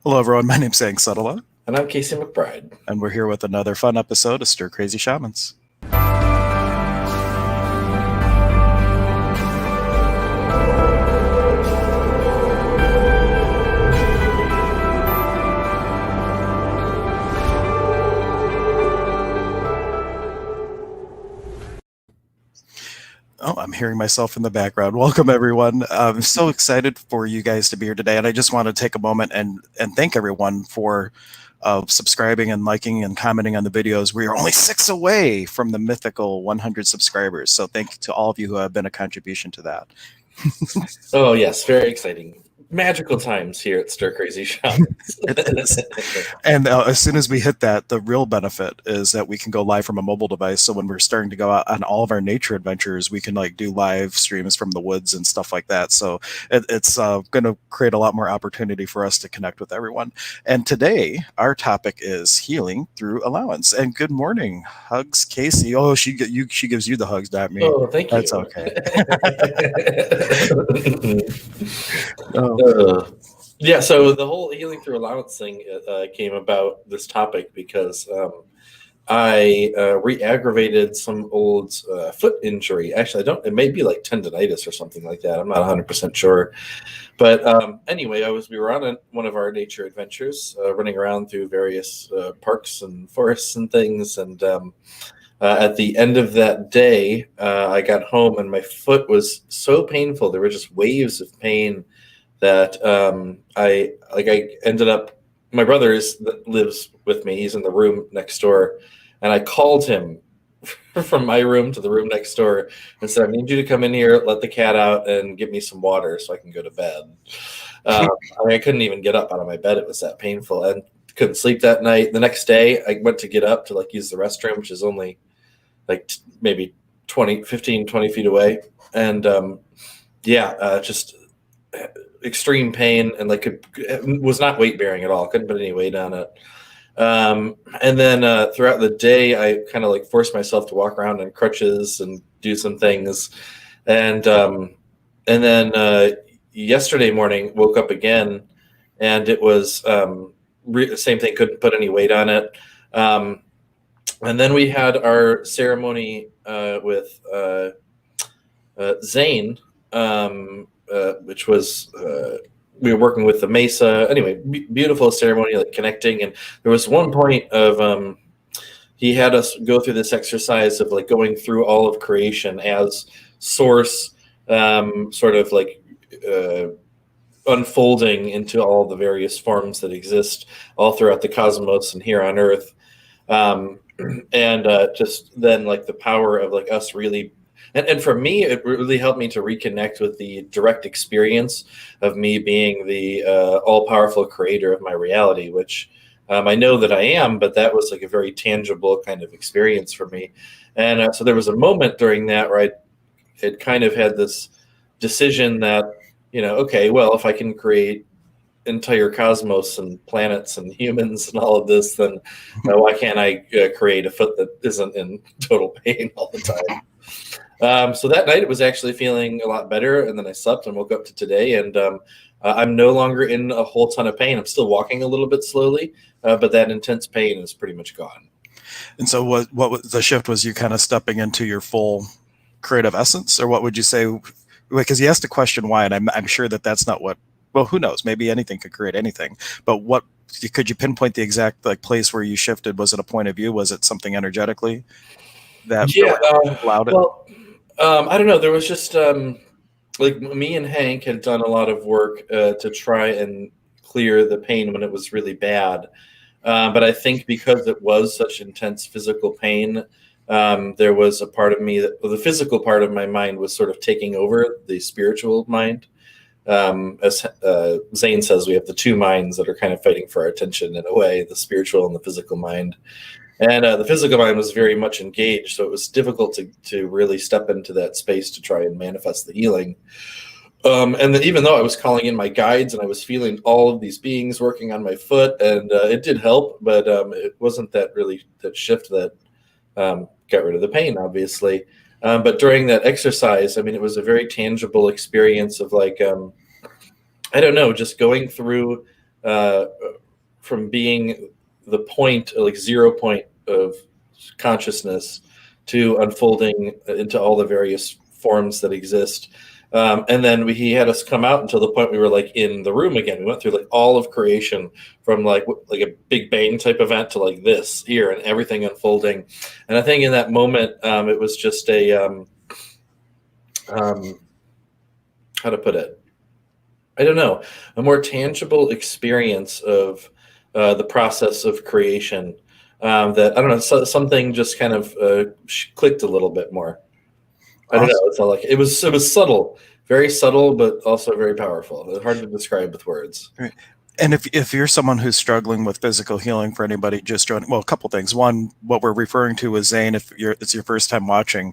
Hello, everyone. My name's Setala, And I'm Casey MacBride. and we're here with another fun episode of Stir Crazy Shamans. Oh, I'm hearing myself in the background. Welcome, everyone. I'm so excited for you guys to be here today, and I just want to take a moment and thank everyone for subscribing and liking and commenting on the videos. We are only 6 away from the mythical 100 subscribers, so thank you to all of you who have been a contribution to that. Oh, yes, very exciting. Magical times here at Stir Crazy Shamans. It is. And as soon as we hit that, the real benefit is that we can go live from a mobile device. So when we're starting to go out on all of our nature adventures, we can like do live streams from the woods and stuff like that. So it's going to create a lot more opportunity for us to connect with everyone. And today, our topic is healing through allowance. And good morning, hugs, Casey. Oh, she gives you the hugs, not me. Oh, thank you. That's okay. Yeah, so the whole healing through allowance thing came about this topic because I re-aggravated some old foot injury. Actually, it may be like tendonitis or something like that. I'm not 100% sure. But anyway, we were on one of our nature adventures, running around through various parks and forests and things. And at the end of that day, I got home and my foot was so painful. There were just waves of pain that I ended up. My brother lives with me. He's in the room next door, and I called him from my room to the room next door and said, "I need you to come in here, let the cat out, and give me some water so I can go to bed." I couldn't even get up out of my bed. It was that painful, and couldn't sleep that night. The next day, I went to get up to use the restroom, which is only maybe 20 feet away, and just extreme pain, and was not weight bearing at all. Couldn't put any weight on it. And then throughout the day, I kind of forced myself to walk around in crutches and do some things. And then yesterday morning, woke up again, and it was the same thing. Couldn't put any weight on it. And then we had our ceremony with Zane, which was we were working with the Mesa. Anyway, beautiful ceremony, connecting. And there was one point of he had us go through this exercise of going through all of creation as source, unfolding into all the various forms that exist all throughout the cosmos and here on Earth. And just then the power of us really. And for me, it really helped me to reconnect with the direct experience of me being the all-powerful creator of my reality, which I know that I am, but that was a very tangible kind of experience for me. And so there was a moment during that where I had kind of had this decision that, okay, well, if I can create entire cosmos and planets and humans and all of this, then why can't I create a foot that isn't in total pain all the time? So that night it was actually feeling a lot better, and then I slept and woke up to today, and I'm no longer in a whole ton of pain. I'm still walking a little bit slowly, but that intense pain is pretty much gone. And so what was the shift? Was you kind of stepping into your full creative essence, or what would you say? Because you asked the question why, and I'm sure that's not what, well, who knows? Maybe anything could create anything, but what could you pinpoint the exact place where you shifted? Was it a point of view? Was it something energetically that allowed it? Well, I don't know. There was just me and Hank had done a lot of work to try and clear the pain when it was really bad. But I think because it was such intense physical pain, there was a part of me that the physical part of my mind was sort of taking over the spiritual mind. As Zane says, we have the two minds that are kind of fighting for our attention in a way, the spiritual and the physical mind. And the physical mind was very much engaged, so it was difficult to really step into that space to try and manifest the healing. And then even though I was calling in my guides and I was feeling all of these beings working on my foot, and it did help, but it wasn't that shift that got rid of the pain, obviously. But during that exercise, I mean, it was a very tangible experience of I don't know, just going through from being the point, like 0 point of consciousness, to unfolding into all the various forms that exist. And then he had us come out until the point we were like in the room again. We went through like all of creation, from like a Big Bang type event to like this here, and everything unfolding. And I think in that moment, it was just a how to put it? I don't know, a more tangible experience of the process of creation. That I don't know, something just kind of clicked a little bit more. I don't know. It's not like it was subtle, very subtle, but also very powerful. It's hard to describe with words. Right. And if you're someone who's struggling with physical healing, for anybody just joining, well, a couple things. One, what we're referring to is Zane. If it's your first time watching,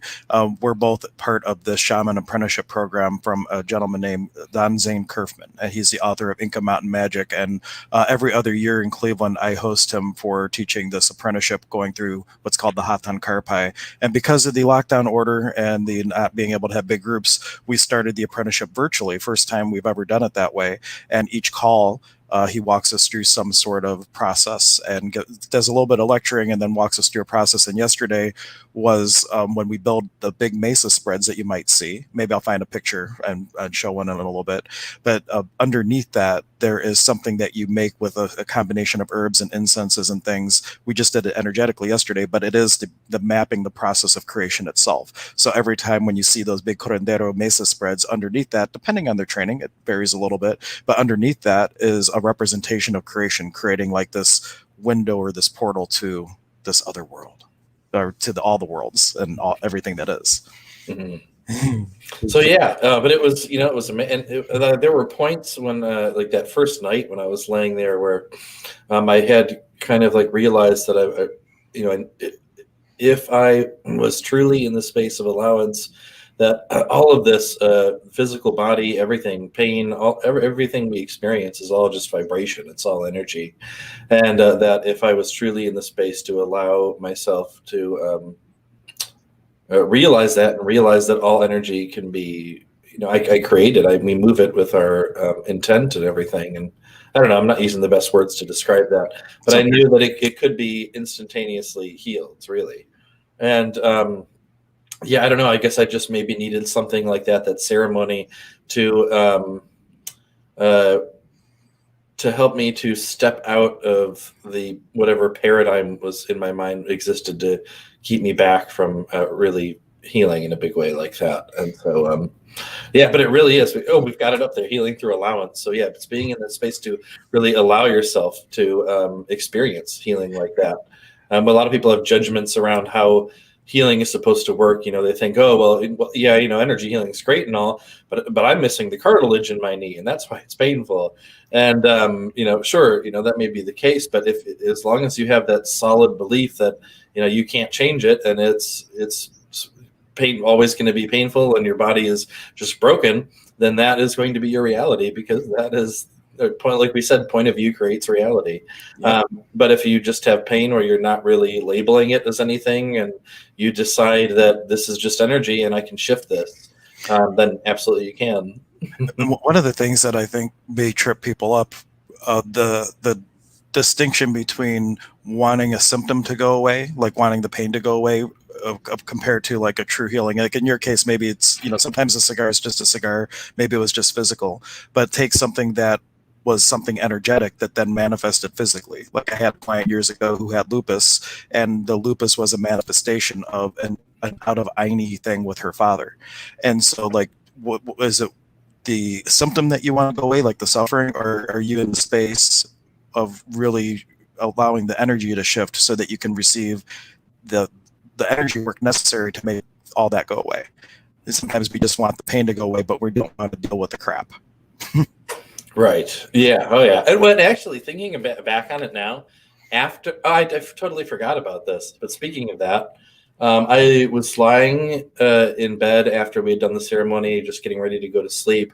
we're both part of the Shaman Apprenticeship Program from a gentleman named Don Zane Kerfman. And he's the author of Inca Mountain Magic. And every other year in Cleveland, I host him for teaching this apprenticeship, going through what's called the Hatan Karpai. And because of the lockdown order and the not being able to have big groups, we started the apprenticeship virtually. First time we've ever done it that way. And each call, he walks us through some sort of process and does a little bit of lecturing and then walks us through a process. And yesterday was when we build the big mesa spreads that you might see. Maybe I'll find a picture and show one in a little bit. But underneath that, there is something that you make with a combination of herbs and incenses and things. We just did it energetically yesterday, but it is the mapping the process of creation itself. So every time when you see those big curandero mesa spreads, underneath that, depending on their training, it varies a little bit, but underneath that is a representation of creation, creating like this window or this portal to this other world, or to all the worlds and everything that is. Mm-hmm. So yeah, but it was, it was amazing. And there were points when, like that first night when I was laying there, where I had kind of like realized that if I was truly in the space of allowance, that all of this physical body, everything, pain, everything we experience is all just vibration. It's all energy. And that if I was truly in the space to allow myself to realize that, and realize that all energy can be, I create it. We move it with our intent and everything. And I don't know, I'm not using the best words to describe that, but I knew that it could be instantaneously healed, really. And yeah, I don't know. I guess I just maybe needed something like that ceremony to help me to step out of the whatever paradigm was in my mind existed to keep me back from really healing in a big way like that. And so, yeah, but it really is. We've got it up there, healing through allowance. So yeah, it's being in that space to really allow yourself to experience healing like that. A lot of people have judgments around how healing is supposed to work. They think, well, yeah, energy healing is great and all, but I'm missing the cartilage in my knee, and that's why it's painful. And sure, that may be the case, but as long as you have that solid belief that you can't change it, and it's pain, always going to be painful, and your body is just broken, then that is going to be your reality, because that is point, like we said, point of view creates reality. Yeah. But if you just have pain, or you're not really labeling it as anything, and you decide that this is just energy and I can shift this, then absolutely you can. One of the things that I think may trip people up, the distinction between wanting a symptom to go away, like wanting the pain to go away, compared to like a true healing. Like in your case, maybe it's, sometimes a cigar is just a cigar, maybe it was just physical, but take something that was something energetic that then manifested physically. Like I had a client years ago who had lupus, and the lupus was a manifestation of an out of Aini thing with her father. And so like, what is it, the symptom that you want to go away, like the suffering, or are you in the space of really allowing the energy to shift so that you can receive the energy work necessary to make all that go away? And sometimes we just want the pain to go away, but we don't want to deal with the crap. Right. Yeah. Oh, yeah. And when actually thinking back on it now, I totally forgot about this. But speaking of that, I was lying in bed after we had done the ceremony, just getting ready to go to sleep,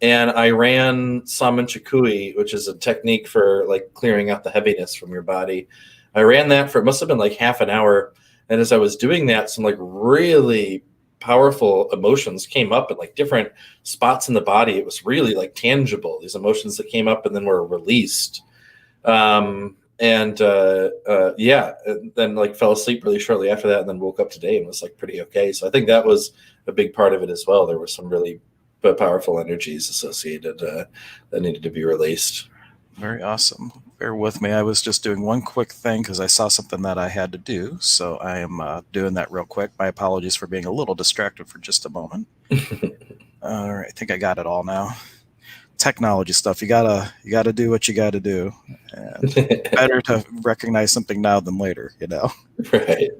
and I ran Saman Chikui, which is a technique for like clearing out the heaviness from your body. I ran that for, it must have been like half an hour. And as I was doing that, some like really powerful emotions came up in like different spots in the body. It was really like tangible, these emotions that came up and then were released. And then like fell asleep really shortly after that, and then woke up today and was like pretty okay. So I think that was a big part of it as well. There were some really powerful energies associated that needed to be released. Very awesome. Bear with me. I was just doing one quick thing because I saw something that I had to do. So I am doing that real quick. My apologies for being a little distracted for just a moment. All right, I think I got it all now. Technology stuff. You gotta do what you gotta do. And better to recognize something now than later, you know. Right.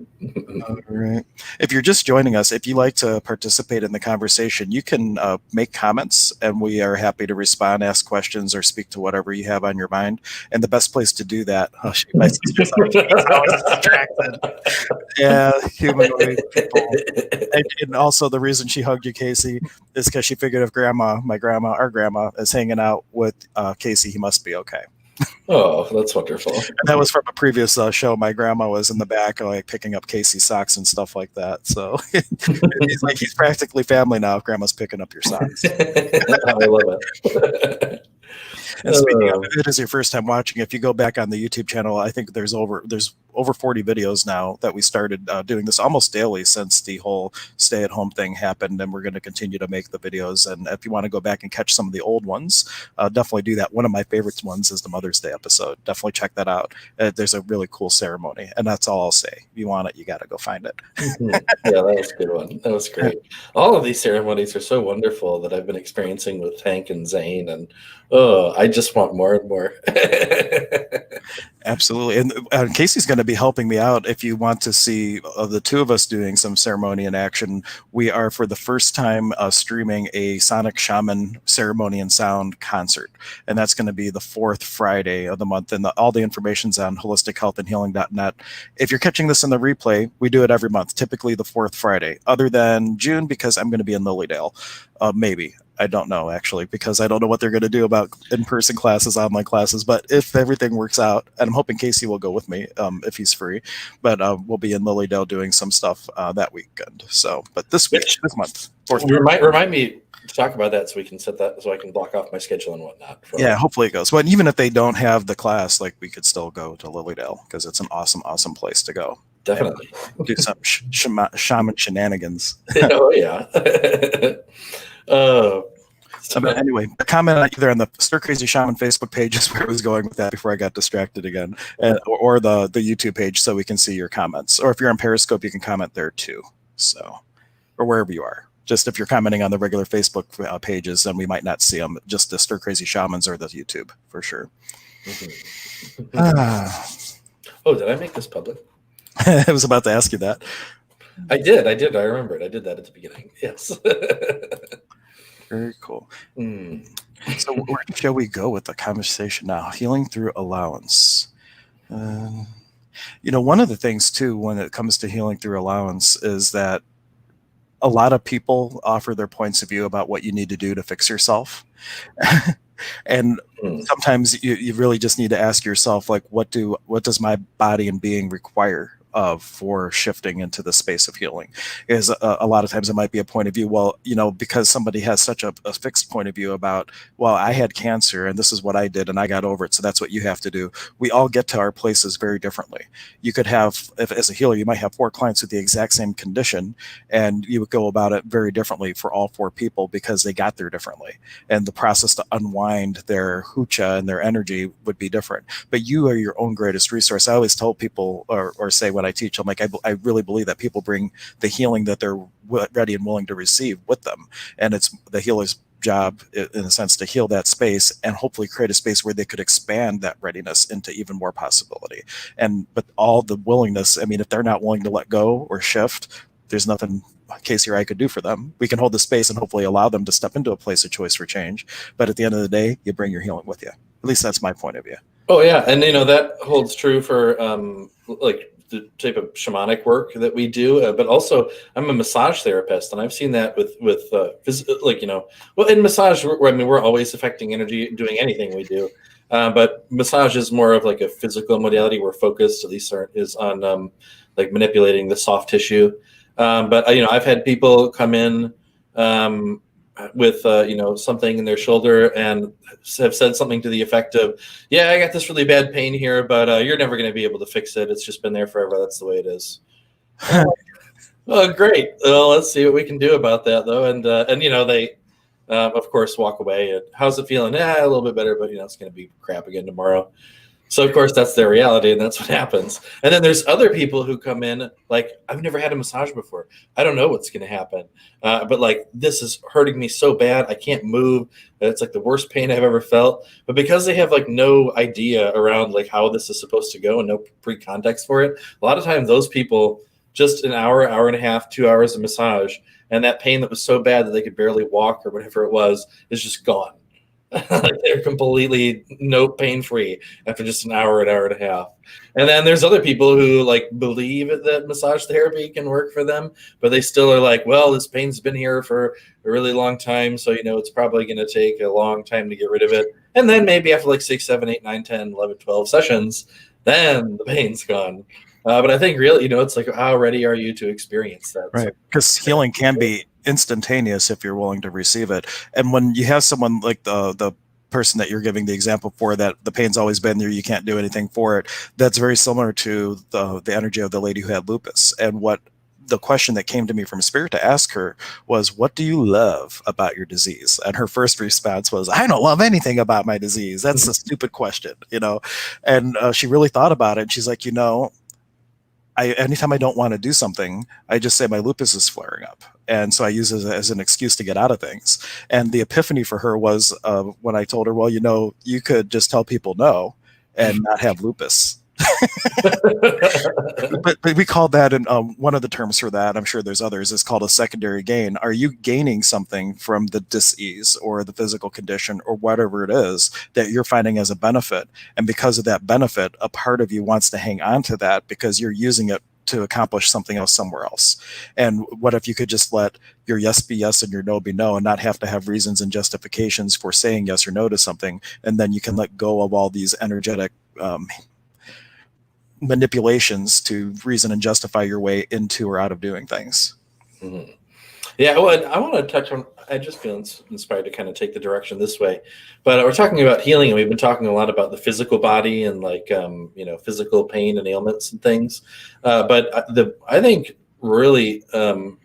All right. If you're just joining us, if you like to participate in the conversation, you can make comments, and we are happy to respond, ask questions, or speak to whatever you have on your mind. And the best place to do that, my sister's always distracted. Yeah, humanoid people. And also the reason she hugged you, Casey, is because she figured if our grandma is hanging out with Casey, he must be okay. Oh, that's wonderful. And that was from a previous show. My grandma was in the back, like picking up Casey's socks and stuff like that. So he's practically family now. If grandma's picking up your socks. I love it. And speaking of, if it is your first time watching, if you go back on the YouTube channel, I think there's over 40 videos now that we started doing this almost daily since the whole stay-at-home thing happened, and we're going to continue to make the videos. And if you want to go back and catch some of the old ones, definitely do that. One of my favorite ones is the Mother's Day episode. Definitely check that out. There's a really cool ceremony, and that's all I'll say. If you want it, you got to go find it. Yeah, that was a good one. That was great. All of these ceremonies are so wonderful that I've been experiencing with Hank and Zane, and I just want more and more. Absolutely. And Casey's going to be helping me out. If you want to see the two of us doing some ceremony in action, we are for the first time streaming a Sonic Shaman ceremony and sound concert. And that's going to be the 4th Friday of the month. And all the information's on holistichealthandhealing.net. If you're catching this in the replay, we do it every month, typically the 4th Friday, other than June, because I'm going to be in Lilydale. Maybe. I don't know, actually, because I don't know what they're going to do about in-person classes, online classes. But if everything works out, and I'm hoping Casey will go with me if he's free, but we'll be in Lilydale doing some stuff that weekend. So, but this month. Remind me to talk about that so we can set that, so I can block off my schedule and whatnot. Yeah, hopefully it goes. But even if they don't have the class, like we could still go to Lilydale because it's an awesome, awesome place to go. Definitely. Do some shaman shenanigans. Oh, yeah. But anyway, a comment either on the Stir Crazy Shaman Facebook page is where I was going with that before I got distracted again, or the YouTube page so we can see your comments. Or if you're on Periscope, you can comment there too. So, or wherever you are. Just if you're commenting on the regular Facebook pages, then we might not see them. Just the Stir Crazy Shamans or the YouTube for sure. Oh, did I make this public? I was about to ask you that. I did. I remembered. I did that at the beginning. Yes. Very cool. So where shall we go with the conversation now? Healing through allowance. One of the things too, when it comes to healing through allowance, is that a lot of people offer their points of view about what you need to do to fix yourself. And sometimes you really just need to ask yourself, like, what does my body and being require for shifting into the space of healing? Is a lot of times it might be a point of view, well, because somebody has such a fixed point of view about, well, I had cancer and this is what I did and I got over it, so that's what you have to do. We all get to our places very differently. You could have, as a healer, you might have 4 clients with the exact same condition, and you would go about it very differently for all 4 people because they got there differently, and the process to unwind their hucha and their energy would be different. But you are your own greatest resource. I always tell people, or say when I teach, I'm like, I really believe that people bring the healing that they're ready and willing to receive with them, and it's the healer's job, in a sense, to heal that space and hopefully create a space where they could expand that readiness into even more possibility. But all the willingness, I mean, if they're not willing to let go or shift, there's nothing Casey or I could do for them. We can hold the space and hopefully allow them to step into a place of choice for change. But at the end of the day, you bring your healing with you. At least that's my point of view. Oh, yeah. And, that holds true for like the type of shamanic work that we do. But also, I'm a massage therapist, and I've seen that with well, in massage, we're always affecting energy doing anything we do. But massage is more of like a physical modality where focus, at least, is on like manipulating the soft tissue. But I've had people come in with something in their shoulder and have said something to the effect of, "Yeah, I got this really bad pain here, but you're never going to be able to fix it. It's just been there forever. That's the way it is." Oh, great. Well, let's see what we can do about that, though. And they, of course, walk away. And how's it feeling? Yeah, a little bit better, but it's going to be crap again tomorrow. So of course that's their reality, and that's what happens. And then there's other people who come in like, I've never had a massage before. I don't know what's going to happen, but like this is hurting me so bad. I can't move. It's like the worst pain I've ever felt. But because they have like no idea around like how this is supposed to go and no pre-context for it, a lot of times those people just an hour, hour and a half, 2 hours of massage, and that pain that was so bad that they could barely walk or whatever it was is just gone. Like they're completely no pain free after just an hour and a half. And then there's other people who like believe that massage therapy can work for them, but they still are like, well, this pain's been here for a really long time, so it's probably going to take a long time to get rid of it. And then maybe after like 6, 7, 8, 9, 10, 11, 12 sessions, then the pain's gone. But I think really, it's like, how ready are you to experience that? Right, because healing can be instantaneous if you're willing to receive it. And when you have someone like the person that you're giving the example for, that the pain's always been there, you can't do anything for it, that's very similar to the energy of the lady who had lupus. And what the question that came to me from spirit to ask her was, what do you love about your disease? And her first response was, I don't love anything about my disease. That's a stupid question, and she really thought about it, and she's like, anytime I don't want to do something, I just say my lupus is flaring up. And so I use it as an excuse to get out of things. And the epiphany for her was when I told her, well, you could just tell people no and not have lupus. but we call that, and one of the terms for that, I'm sure there's others, is called a secondary gain. Are you gaining something from the disease or the physical condition or whatever it is that you're finding as a benefit? And because of that benefit, a part of you wants to hang on to that because you're using it to accomplish something else somewhere else. And what if you could just let your yes be yes and your no be no, and not have to have reasons and justifications for saying yes or no to something? And then you can let go of all these energetic manipulations to reason and justify your way into or out of doing things. Mm-hmm. Yeah, well, I want to touch on, I just feel inspired to kind of take the direction this way. But we're talking about healing, and we've been talking a lot about the physical body and like, physical pain and ailments and things. But I think really, I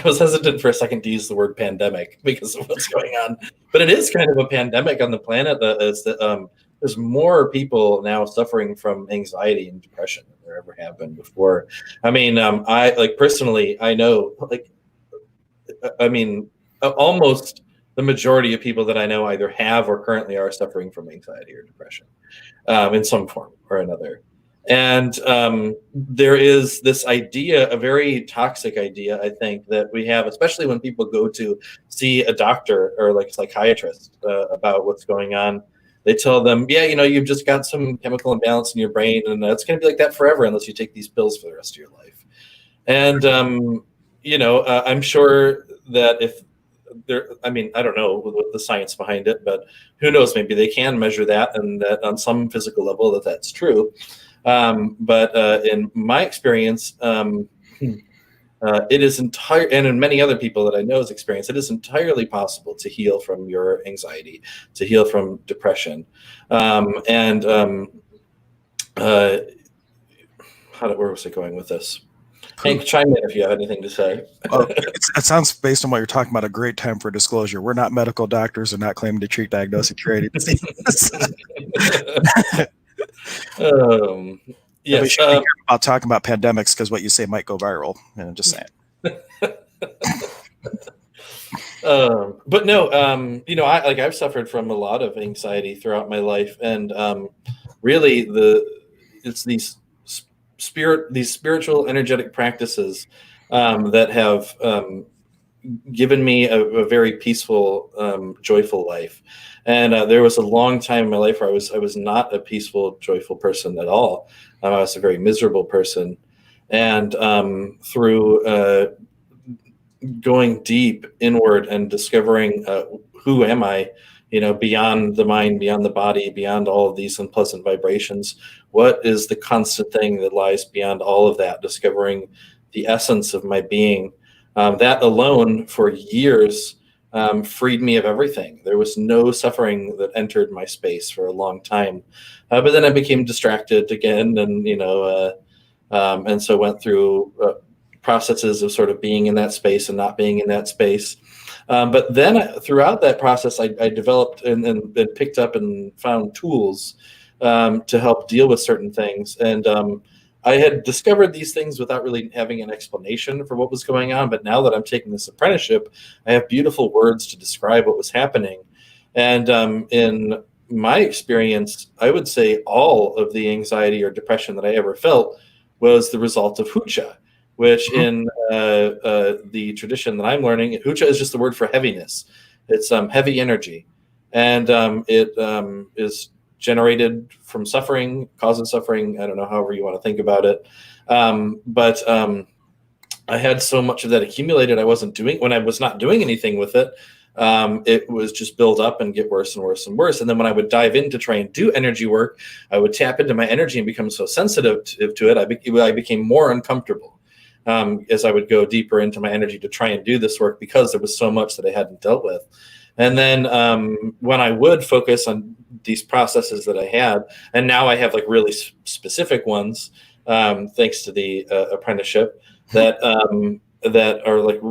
was hesitant for a second to use the word pandemic because of what's going on. But it is kind of a pandemic on the planet that there's more people now suffering from anxiety and depression than there ever have been before. I mean, I like personally, I know, like, I mean, almost the majority of people that I know either have or currently are suffering from anxiety or depression in some form or another. And there is this idea, a very toxic idea, I think, that we have, especially when people go to see a doctor or like a psychiatrist about what's going on. They tell them, yeah, you've just got some chemical imbalance in your brain, and it's going to be like that forever unless you take these pills for the rest of your life. And, I'm sure that if there, I mean, I don't know what the science behind it, but who knows, maybe they can measure that, and that on some physical level that's true. But in my experience, it is and in many other people that I know's experience, it is entirely possible to heal from your anxiety, to heal from depression. Where was I going with this? Hank, chime in if you have anything to say. It sounds, based on what you're talking about, a great time for disclosure. We're not medical doctors and not claiming to treat, diagnose, and cure any disease. Yes. We should be careful about talking about pandemics because what you say might go viral. I'm just saying. But no, I've suffered from a lot of anxiety throughout my life, and really it's these spiritual energetic practices that have given me a very peaceful, joyful life. And there was a long time in my life where I was not a peaceful, joyful person at all. I was a very miserable person, and through going deep inward and discovering who am I, beyond the mind, beyond the body, beyond all of these unpleasant vibrations, what is the constant thing that lies beyond all of that? Discovering the essence of my being. That alone for years freed me of everything. There was no suffering that entered my space for a long time. But then I became distracted again, and so went through processes of sort of being in that space and not being in that space. But then throughout that process, I developed and picked up and found tools to help deal with certain things. And I had discovered these things without really having an explanation for what was going on. But now that I'm taking this apprenticeship, I have beautiful words to describe what was happening. And in my experience, I would say all of the anxiety or depression that I ever felt was the result of hucha, which in the tradition that I'm learning, hucha is just the word for heaviness. It's heavy energy. And it is generated from suffering, causes suffering. I don't know, however you want to think about it. But I had so much of that accumulated. When I was not doing anything with it, it was just build up and get worse and worse and worse. And then when I would dive in to try and do energy work, I would tap into my energy and become so sensitive to it. I became more uncomfortable as I would go deeper into my energy to try and do this work, because there was so much that I hadn't dealt with. And then when I would focus on these processes that I had, and now I have like really specific ones, thanks to the apprenticeship, that are like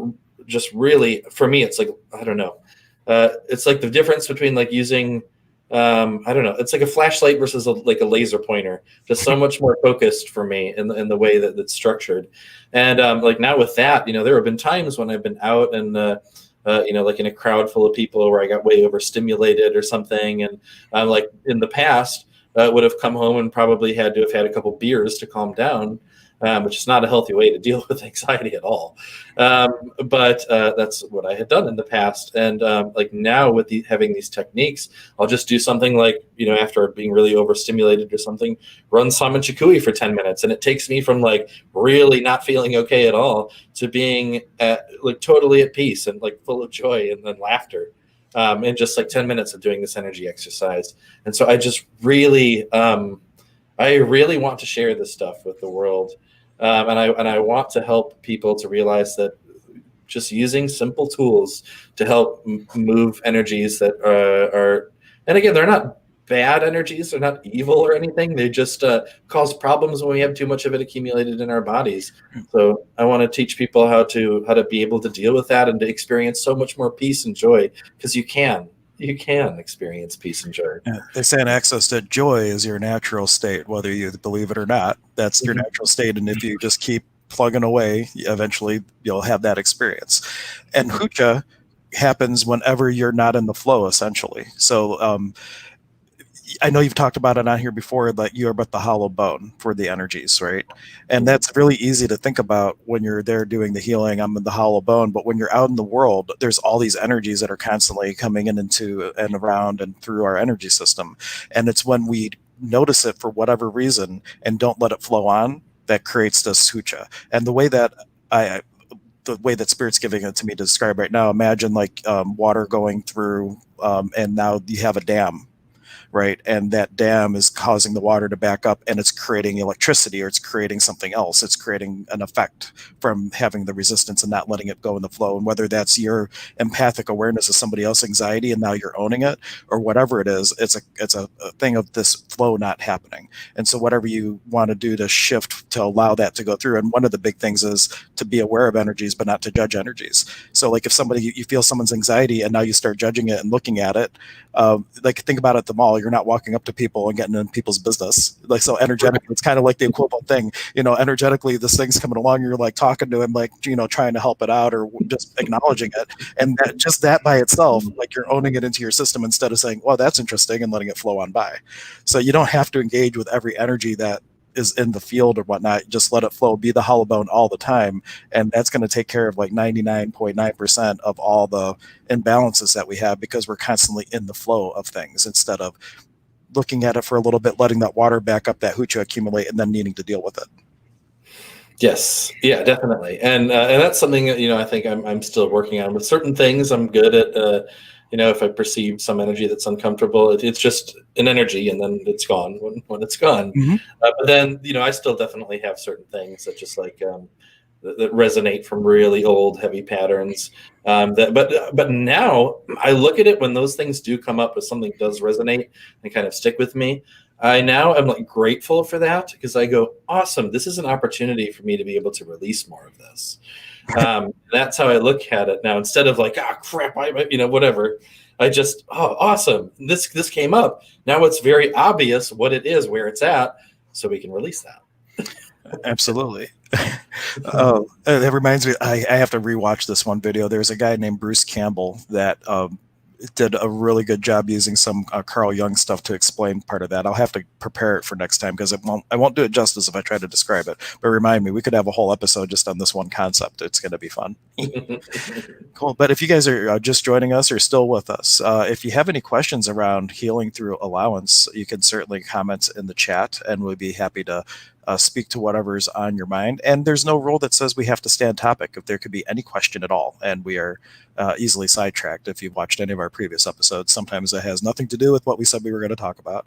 just really, for me, it's like, I don't know. It's like the difference between like using, I don't know, it's like a flashlight versus like a laser pointer, just so much more focused for me in the way that it's structured. And like now with that, there have been times when I've been out and, like in a crowd full of people where I got way overstimulated or something. And like in the past, would have come home and probably had to have had a couple beers to calm down, which is not a healthy way to deal with anxiety at all. But that's what I had done in the past. And like now with having these techniques, I'll just do something like, after being really overstimulated or something, run Saman Chikui for 10 minutes. And it takes me from like really not feeling okay at all to being like totally at peace and like full of joy and then laughter. In just like 10 minutes of doing this energy exercise. And so I just really, I really want to share this stuff with the world. And I want to help people to realize that just using simple tools to help move energies that are, and again, they're not bad energies, they're not evil or anything. They just cause problems when we have too much of it accumulated in our bodies. So I want to teach people how to be able to deal with that and to experience so much more peace and joy, because you can experience peace and joy. Yeah, they say in Access that joy is your natural state, whether you believe it or not. That's your natural state, and if you just keep plugging away, eventually you'll have that experience. And hucha happens whenever you're not in the flow, essentially. So I know you've talked about it on here before, that you are but the hollow bone for the energies, right? And that's really easy to think about when you're there doing the healing. I'm the hollow bone, but when you're out in the world, there's all these energies that are constantly coming in into and around and through our energy system. And it's when we notice it for whatever reason and don't let it flow on that creates this hucha. And the way that Spirit's giving it to me to describe right now, imagine like water going through, and now you have a dam, right? And that dam is causing the water to back up, and it's creating electricity, or it's creating something else. It's creating an effect from having the resistance and not letting it go in the flow. And whether that's your empathic awareness of somebody else's anxiety and now you're owning it, or whatever it is, it's a thing of this flow not happening. And so whatever you want to do to shift to allow that to go through. And one of the big things is to be aware of energies, but not to judge energies. So like if you feel someone's anxiety and now you start judging it and looking at it, like think about it at the mall. You're not walking up to people and getting in people's business. Like, so energetically, it's kind of like the equivalent thing. Energetically, this thing's coming along. You're like talking to him, like, trying to help it out or just acknowledging it. And that by itself, like you're owning it into your system instead of saying, well, that's interesting, and letting it flow on by. So you don't have to engage with every energy that is in the field or whatnot. Just let it flow, be the hollow bone all the time. And that's going to take care of like 99.9% of all the imbalances that we have, because we're constantly in the flow of things instead of looking at it for a little bit, letting that water back up, that hucha accumulate, and then needing to deal with it. Yes. Yeah, definitely. And that's something that, I think I'm still working on. With certain things, I'm good at, if I perceive some energy that's uncomfortable, it's just an energy, and then it's gone when it's gone. Mm-hmm. But then, I still definitely have certain things that just like, that resonate from really old heavy patterns. But now I look at it when those things do come up, if something does resonate and kind of stick with me. I now am like grateful for that, because I go, awesome, this is an opportunity for me to be able to release more of this. That's how I look at it now, instead of like, ah, crap, whatever. I just, oh, awesome, this came up. Now it's very obvious what it is, where it's at, so we can release that. Absolutely. Oh, that reminds me, I have to rewatch this one video. There's a guy named Bruce Campbell that did a really good job using some Carl Jung stuff to explain part of that. I'll have to prepare it for next time, because I won't do it justice if I try to describe it. But remind me, we could have a whole episode just on this one concept. It's going to be fun. Cool. But if you guys are just joining us or still with us, if you have any questions around healing through allowance, you can certainly comment in the chat, and we'll be happy to speak to whatever's on your mind. And there's no rule that says we have to stay on topic. If there could be any question at all, and we are easily sidetracked. If you've watched any of our previous episodes, sometimes it has nothing to do with what we said we were going to talk about.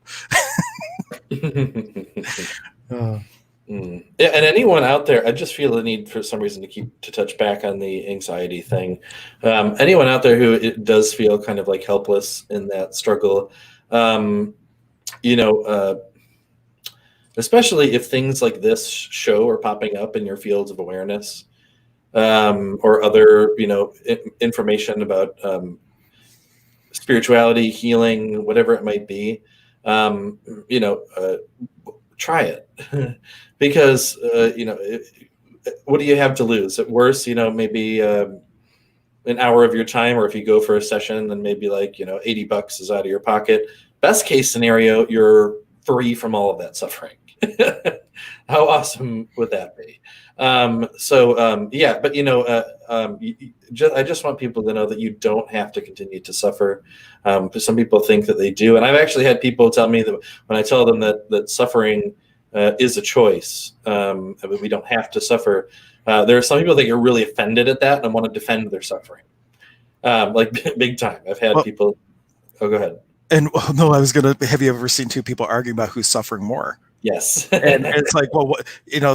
Yeah, and anyone out there, I just feel the need for some reason to touch back on the anxiety thing. Anyone out there who it does feel kind of like helpless in that struggle, especially if things like this show are popping up in your fields of awareness, or other, information about spirituality, healing, whatever it might be, try it. Because, what do you have to lose? At worst, maybe an hour of your time, or if you go for a session, then maybe like, $80 is out of your pocket. Best case scenario, you're free from all of that suffering. How awesome would that be? Yeah, but I just want people to know that you don't have to continue to suffer. Some people think that they do, and I've actually had people tell me that when I tell them that suffering is a choice, we don't have to suffer. There are some people that get really offended at that and want to defend their suffering, like big time. I've had people. Oh, go ahead. And no, I was gonna. Have you ever seen two people arguing about who's suffering more? Yes. And it's like, well,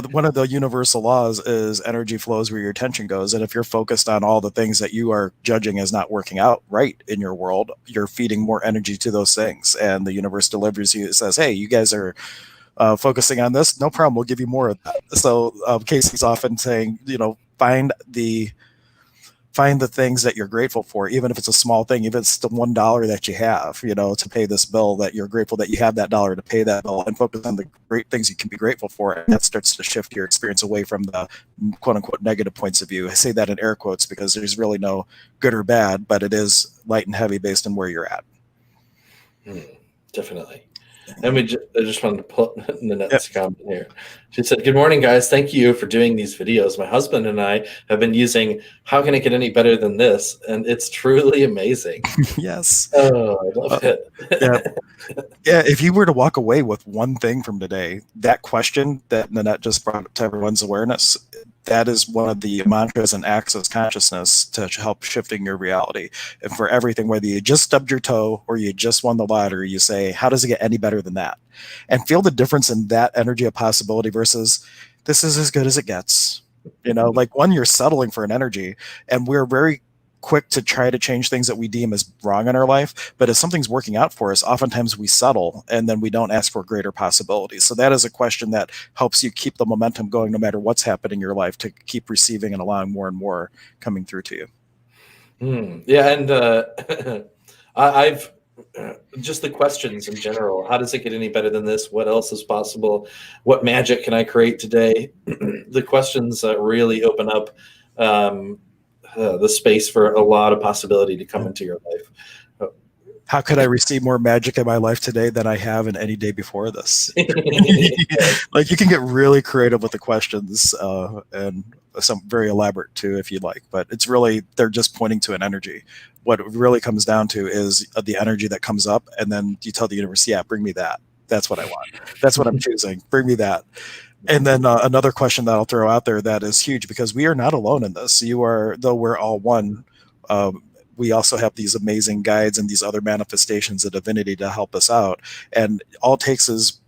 one of the universal laws is energy flows where your attention goes. And if you're focused on all the things that you are judging as not working out right in your world, you're feeding more energy to those things. And the universe delivers you. It says, hey, you guys are focusing on this. No problem. We'll give you more of that. So Casey's often saying, find the things that you're grateful for, even if it's a small thing, even if it's the $1 that you have, to pay this bill, that you're grateful that you have that dollar to pay that bill, and focus on the great things you can be grateful for. And that starts to shift your experience away from the quote unquote negative points of view. I say that in air quotes because there's really no good or bad, but it is light and heavy based on where you're at. Definitely. And I just wanted to put Nanette's comment here. She said, "Good morning, guys. Thank you for doing these videos. My husband and I have been using How Can It Get Any Better Than This? And it's truly amazing." Yes. Oh, I love it. Yeah. If you were to walk away with one thing from today, that question that Nanette just brought up to everyone's awareness, that is one of the mantras and acts of consciousness to help shifting your reality. And for everything, whether you just stubbed your toe or you just won the lottery, you say, how does it get any better than that? And feel the difference in that energy of possibility versus this is as good as it gets. Like you're settling for an energy, and we're very quick to try to change things that we deem as wrong in our life. But if something's working out for us, oftentimes we settle and then we don't ask for greater possibilities. So that is a question that helps you keep the momentum going no matter what's happening in your life, to keep receiving and allowing more and more coming through to you. Yeah. And I've just the questions in general. How does it get any better than this? What else is possible? What magic can I create today? The questions really open up the space for a lot of possibility to come into your life. How could I receive more magic in my life today than I have in any day before this? Like, you can get really creative with the questions, and some very elaborate too, if you'd like, but it's really, they're just pointing to an energy. What it really comes down to is the energy that comes up, and then you tell the universe, yeah, bring me that. That's what I want. That's what I'm choosing. Bring me that. And then another question that I'll throw out there that is huge, because we are not alone in this. Though we're all one, we also have these amazing guides and these other manifestations of divinity to help us out. And all it takes is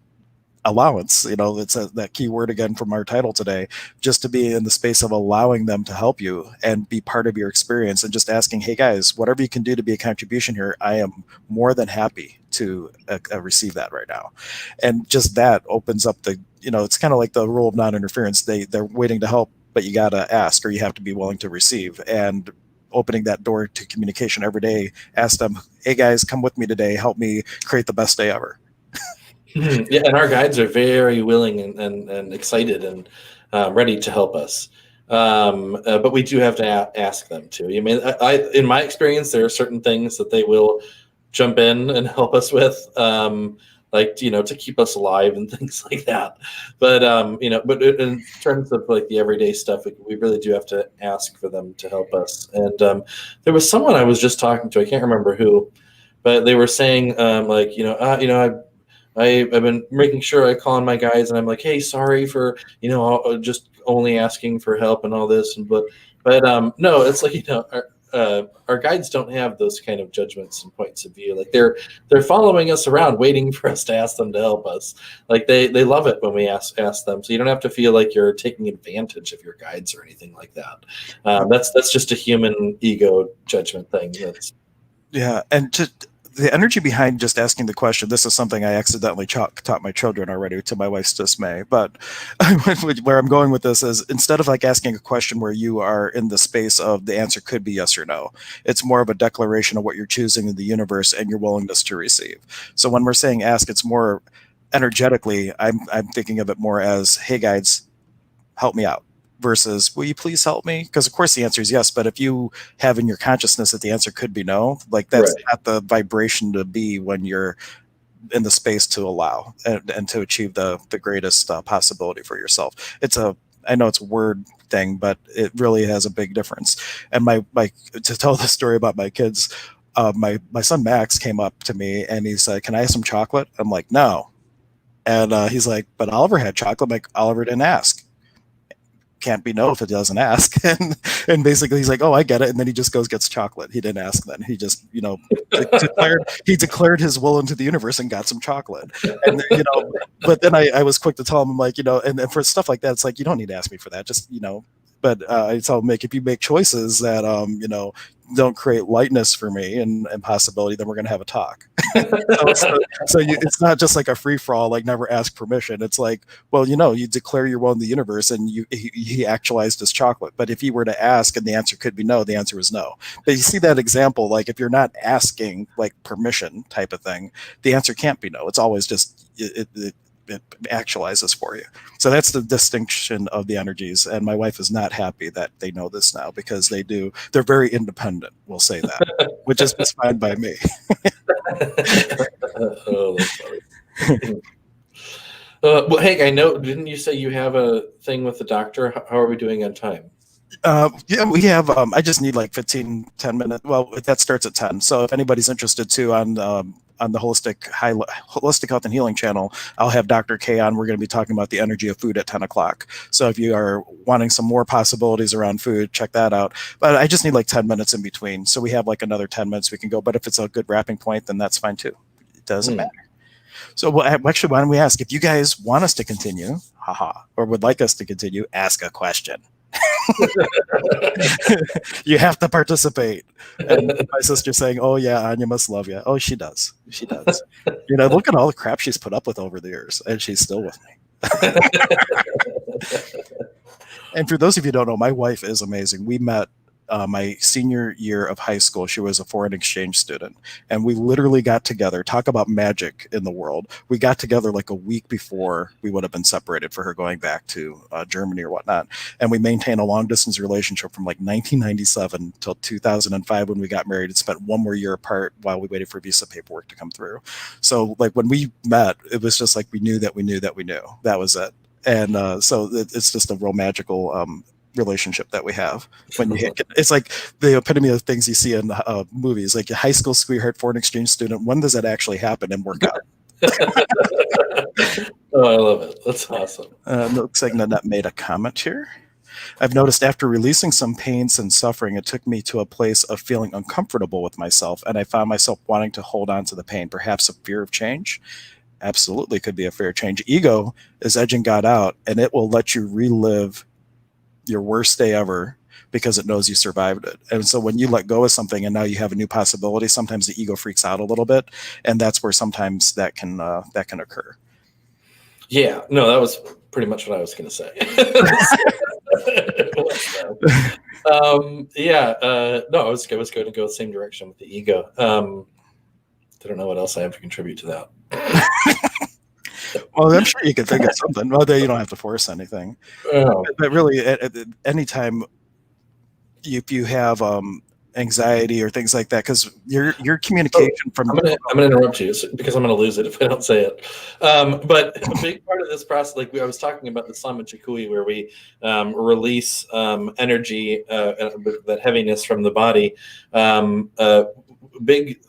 allowance. It's that key word again from our title today, just to be in the space of allowing them to help you and be part of your experience, and just asking, hey guys, whatever you can do to be a contribution here, I am more than happy to receive that right now. And just that opens up it's kind of like the rule of non-interference. They're waiting to help, but you got to ask, or you have to be willing to receive. And opening that door to communication every day, ask them, hey guys, come with me today, help me create the best day ever. Yeah, and our guides are very willing and excited and ready to help us. But we do have to ask them to. I mean, in my experience, there are certain things that they will jump in and help us with, like to keep us alive and things like that. But but in terms of like the everyday stuff, we really do have to ask for them to help us. And there was someone I was just talking to. I can't remember who, but they were saying I've been making sure I call on my guys, and I'm like, hey, sorry for just only asking for help and all this, but no, it's like our guides don't have those kind of judgments and points of view. Like they're following us around, waiting for us to ask them to help us. Like they love it when we ask them. So you don't have to feel like you're taking advantage of your guides or anything like that. That's just a human ego judgment thing. Yeah, and the energy behind just asking the question, this is something I accidentally taught my children already, to my wife's dismay. But where I'm going with this is, instead of like asking a question where you are in the space of the answer could be yes or no, it's more of a declaration of what you're choosing in the universe and your willingness to receive. So when we're saying ask, it's more energetically, I'm thinking of it more as, hey guides, help me out, versus will you please help me? Because of course the answer is yes, but if you have in your consciousness that the answer could be no, like that's Right. not the vibration to be when you're in the space to allow and to achieve the greatest possibility for yourself. I know it's a word thing, but it really has a big difference. And my to tell the story about my kids, my son Max came up to me and he said, can I have some chocolate? I'm like, no. And he's like, but Oliver had chocolate. I'm like, Oliver didn't ask. Can't be no if it doesn't ask. And basically he's like, oh, I get it. And then he just goes gets chocolate. He didn't ask then. He just declared his will into the universe and got some chocolate. And but then I was quick to tell him, I'm like, and for stuff like that, it's like, you don't need to ask me for that, just but I tell him, if you make choices that don't create lightness for me and possibility, then we're going to have a talk. It's not just like a free for all, like never ask permission. It's like, well, you declare your will in the universe, and he actualized his chocolate. But if he were to ask and the answer could be no, the answer was no. But you see that example, like if you're not asking like permission type of thing, the answer can't be no. It's always just it actualizes for you. So that's the distinction of the energies. And my wife is not happy that they know this now, because they're very independent, we'll say that, which is fine by me. Oh, that's funny. Well, Hank, I know, didn't you say you have a thing with the doctor? How are we doing on time? Yeah, we have, I just need like 10 minutes. Well, that starts at 10. So if anybody's interested too on the holistic health and healing channel, I'll have Dr. K on. We're going to be talking about the energy of food at 10 o'clock. So if you are wanting some more possibilities around food, check that out. But I just need like 10 minutes in between. So we have like another 10 minutes we can go. But if it's a good wrapping point, then that's fine too. It doesn't matter. So actually, why don't we ask, if you guys want us to continue, or would like us to continue, ask a question. You have to participate. And my sister's saying, oh yeah, Anya must love you. Oh, she does. Look at all the crap she's put up with over the years, and she's still with me. And for those of you who don't know, my wife is amazing. We met my senior year of high school. She was a foreign exchange student, and we literally got together. Talk about magic in the world. We got together like a week before we would have been separated for her going back to Germany or whatnot. And we maintained a long distance relationship from like 1997 till 2005 when we got married, and spent one more year apart while we waited for visa paperwork to come through. So like when we met, it was just like we knew that we knew that we knew. That was it. And so it's just a real magical relationship that we have. It's like the epitome of things you see in movies, like a high school sweetheart foreign exchange student. When does that actually happen and work out? Oh, I love it. That's awesome. Looks like Nanette made a comment here. I've noticed after releasing some pains and suffering, it took me to a place of feeling uncomfortable with myself, and I found myself wanting to hold on to the pain, perhaps a fear of change. absolutely could be a fair change. Ego is edging God out, and it will let you relive your worst day ever because it knows you survived it. And so when you let go of something and now you have a new possibility, sometimes the ego freaks out a little bit, and that's where sometimes that can occur. Yeah, no, that was pretty much what I was going to say. No, I was going to go the same direction with the ego. I don't know what else I have to contribute to that. Well, I'm sure you can think of something. Well, you don't have to force anything. But really, at anytime if you have anxiety or things like that, because your communication from I'm gonna interrupt you because I'm gonna lose it if I don't say it. But a big part of this process, like I was talking about the Sama Chikui, where we release energy, that heaviness from the body. Big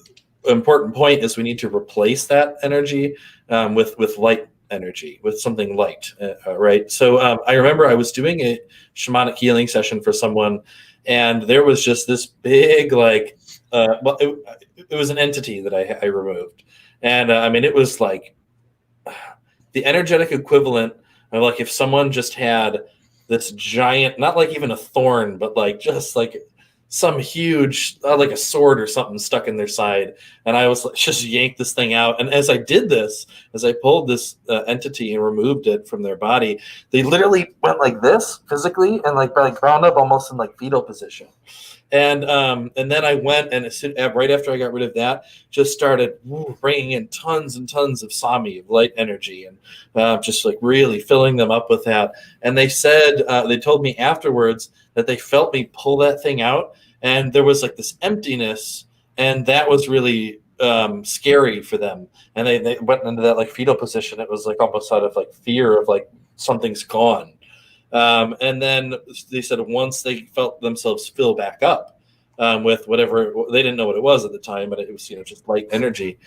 important point is we need to replace that energy with light energy, with something light, right? So I remember I was doing a shamanic healing session for someone, and there was just this big, like, it was an entity that I removed. And I mean, it was like the energetic equivalent of like if someone just had this giant, not like even a thorn, but like just like some huge, like a sword or something stuck in their side. And I was like, just yanked this thing out. And as I did this, as I pulled this entity and removed it from their body, they literally went like this physically and like ground up almost in like fetal position. And then I went and right after I got rid of that, just started bringing in tons and tons of Sami, of light energy, and just like really filling them up with that. And they said, they told me afterwards that they felt me pull that thing out, and there was like this emptiness, and that was really scary for them. And they went into that like fetal position. It was like almost out of like fear of like something's gone. And then they said once they felt themselves fill back up with whatever, they didn't know what it was at the time, but it was, just light energy.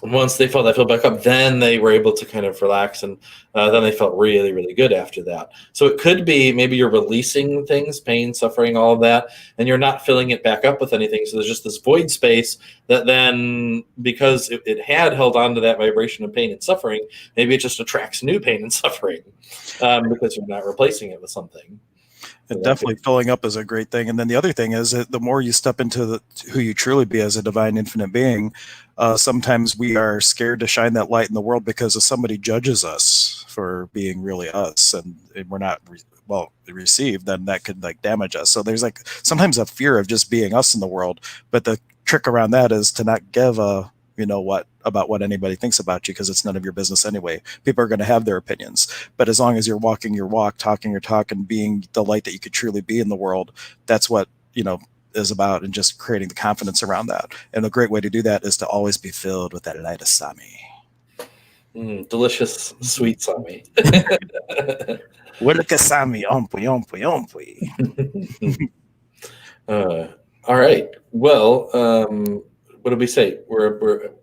Once they felt that fill back up, then they were able to kind of relax, and then they felt really, really good after that. So it could be maybe you're releasing things, pain, suffering, all of that, and you're not filling it back up with anything. So there's just this void space that then, because it had held on to that vibration of pain and suffering, maybe it just attracts new pain and suffering because you're not replacing it with something. And definitely filling up is a great thing. And then the other thing is that the more you step into who you truly be as a divine infinite being, sometimes we are scared to shine that light in the world because if somebody judges us for being really us and we're not well received, then that could like damage us. So there's like sometimes a fear of just being us in the world. But the trick around that is to not give a about what anybody thinks about you, because it's none of your business anyway. People are going to have their opinions, but as long as you're walking your walk, talking your talk, and being the light that you could truly be in the world, that's what is about, and just creating the confidence around that. And a great way to do that is to always be filled with that light of Sami. Delicious, sweet Sami. Wilka Sami, ompui, ompui, ompui. All right. Well, what did we say?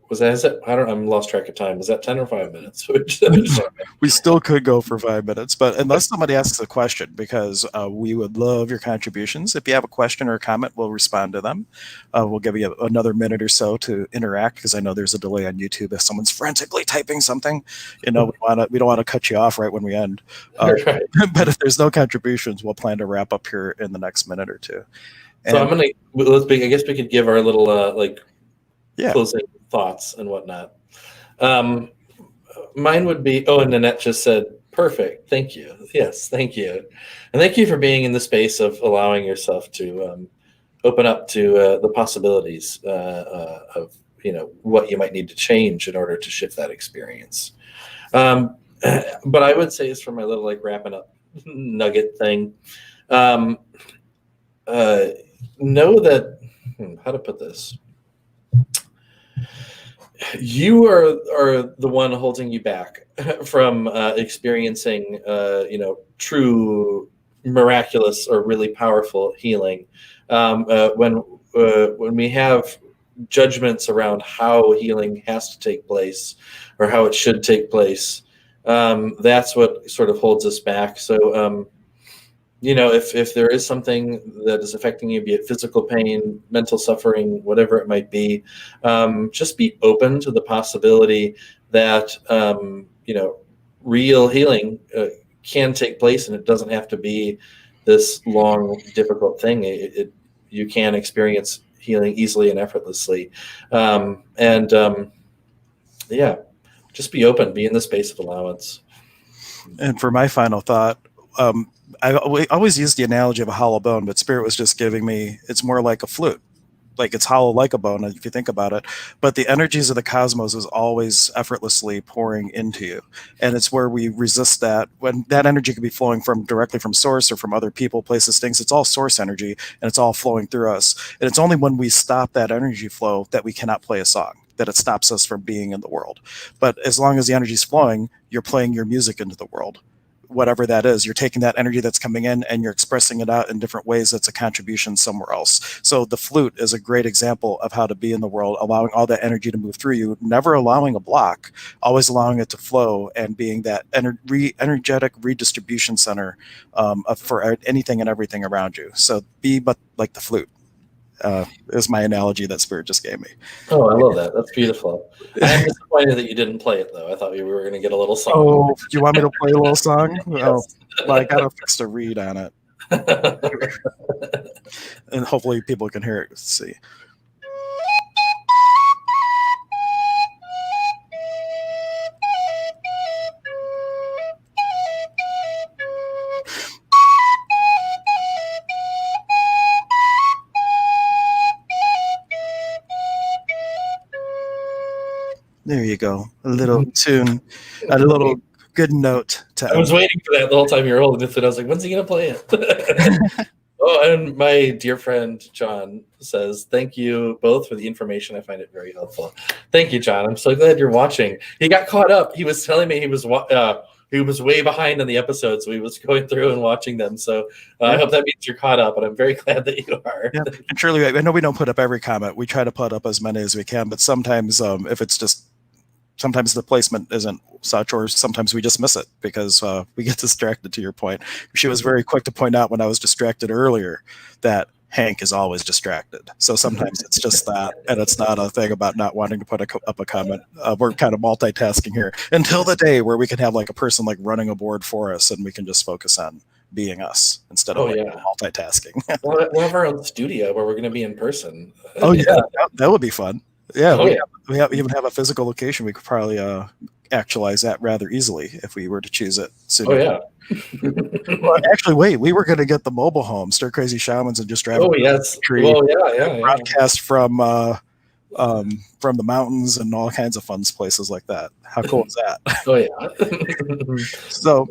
I'm lost track of time. Was that 10 or 5 minutes? We still could go for 5 minutes, but unless somebody asks a question, because we would love your contributions. If you have a question or a comment, we'll respond to them. We'll give you another minute or so to interact, because I know there's a delay on YouTube if someone's frantically typing something. We don't want to cut you off right when we end. Right. But if there's no contributions, we'll plan to wrap up here in the next minute or two. So I guess we could give our little closing thoughts and whatnot. Mine would be, and Nanette just said, perfect. Thank you. Yes, thank you. And thank you for being in the space of allowing yourself to open up to the possibilities of, what you might need to change in order to shift that experience. But I would say is for my little wrapping up nugget thing, know that, how to put this, you are the one holding you back from experiencing true miraculous or really powerful healing. When we have judgments around how healing has to take place or how it should take place, that's what sort of holds us back. So if there is something that is affecting you, be it physical pain, mental suffering, whatever it might be, just be open to the possibility that real healing can take place, and it doesn't have to be this long, difficult thing. You can experience healing easily and effortlessly, yeah, just be open, be in the space of allowance. And for my final thought, I always use the analogy of a hollow bone, but Spirit was just giving me, it's more like a flute. Like it's hollow like a bone, if you think about it. But the energies of the cosmos is always effortlessly pouring into you. And it's where we resist that. When that energy could be flowing directly from source or from other people, places, things, it's all source energy and it's all flowing through us. And it's only when we stop that energy flow that we cannot play a song, that it stops us from being in the world. But as long as the energy is flowing, you're playing your music into the world. Whatever that is, you're taking that energy that's coming in and you're expressing it out in different ways. That's a contribution somewhere else. So the flute is a great example of how to be in the world, allowing all that energy to move through you, never allowing a block, always allowing it to flow, and being that energetic redistribution center for anything and everything around you. So be but like the flute. Is my analogy that Spirit just gave me. Oh, I love that. That's beautiful. I am disappointed that you didn't play it, though. I thought we were going to get a little song. Oh, do you want me to play a little song? Yes. Oh, well, I got to fix a read on it. And hopefully people can hear it. Let's see. There you go. A little tune, a little good note. I was waiting for that the whole time you were holding it. I was like, when's he going to play it? Oh, and my dear friend John says, thank you both for the information. I find it very helpful. Thank you, John. I'm so glad you're watching. He got caught up. He was telling me he was way behind on the episodes, so he was going through and watching them. So I hope that means you're caught up, and I'm very glad that you are. Yeah, and surely, I know we don't put up every comment. We try to put up as many as we can, but sometimes if it's just, sometimes the placement isn't such, or sometimes we just miss it because we get distracted, to your point. She was very quick to point out when I was distracted earlier that Hank is always distracted. So sometimes it's just that, and it's not a thing about not wanting to put up a comment. We're kind of multitasking here until the day where we can have like a person like running a board for us, and we can just focus on being us instead of multitasking. We'll have our own studio where we're going to be in person. Oh yeah, that would be fun. Yeah, we even have a physical location. We could probably actualize that rather easily if we were to choose it sooner. Oh yeah. Well, actually, wait. We were going to get the mobile home, Stir Crazy Shamans, and just drive. Oh yes. Tree, yeah. Broadcast from the mountains and all kinds of fun places like that. How cool is that? Oh yeah. So,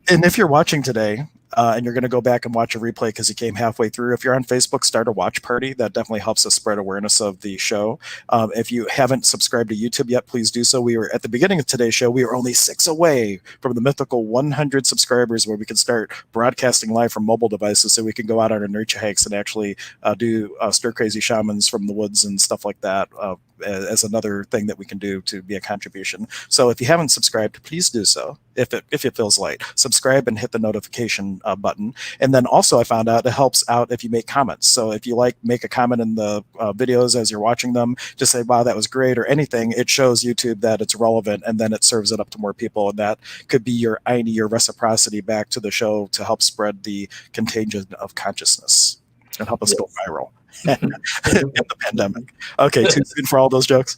and if you're watching today, and you're going to go back and watch a replay because you came halfway through. If you're on Facebook, start a watch party. That definitely helps us spread awareness of the show. If you haven't subscribed to YouTube yet, please do so. We were at the beginning of today's show. We were only 6 away from the mythical 100 subscribers, where we can start broadcasting live from mobile devices, so we can go out on our nurture hikes and actually do Stir Crazy Shamans from the woods and stuff like that. As another thing that we can do to be a contribution. So if you haven't subscribed, please do so. If it feels light, subscribe and hit the notification button. And then also I found out it helps out if you make comments. So if you make a comment in the videos as you're watching them, just say, wow, that was great, or anything. It shows YouTube that it's relevant, and then it serves it up to more people. And that could be your reciprocity back to the show to help spread the contagion of consciousness and help us go viral. In the pandemic. Okay, too soon for all those jokes.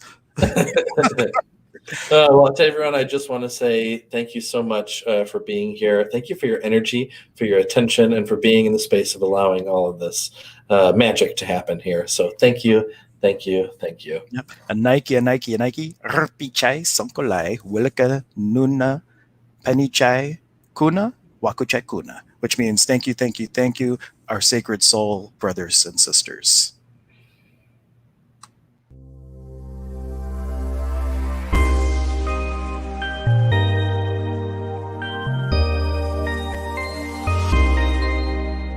Well, to everyone, I just want to say thank you so much for being here. Thank you for your energy, for your attention, and for being in the space of allowing all of this magic to happen here. So thank you. Yep. A Nike. Pichai Somkolai Wilika Nuna Panichai Kuna Wakuchai Kuna, which means thank you, our sacred soul brothers and sisters.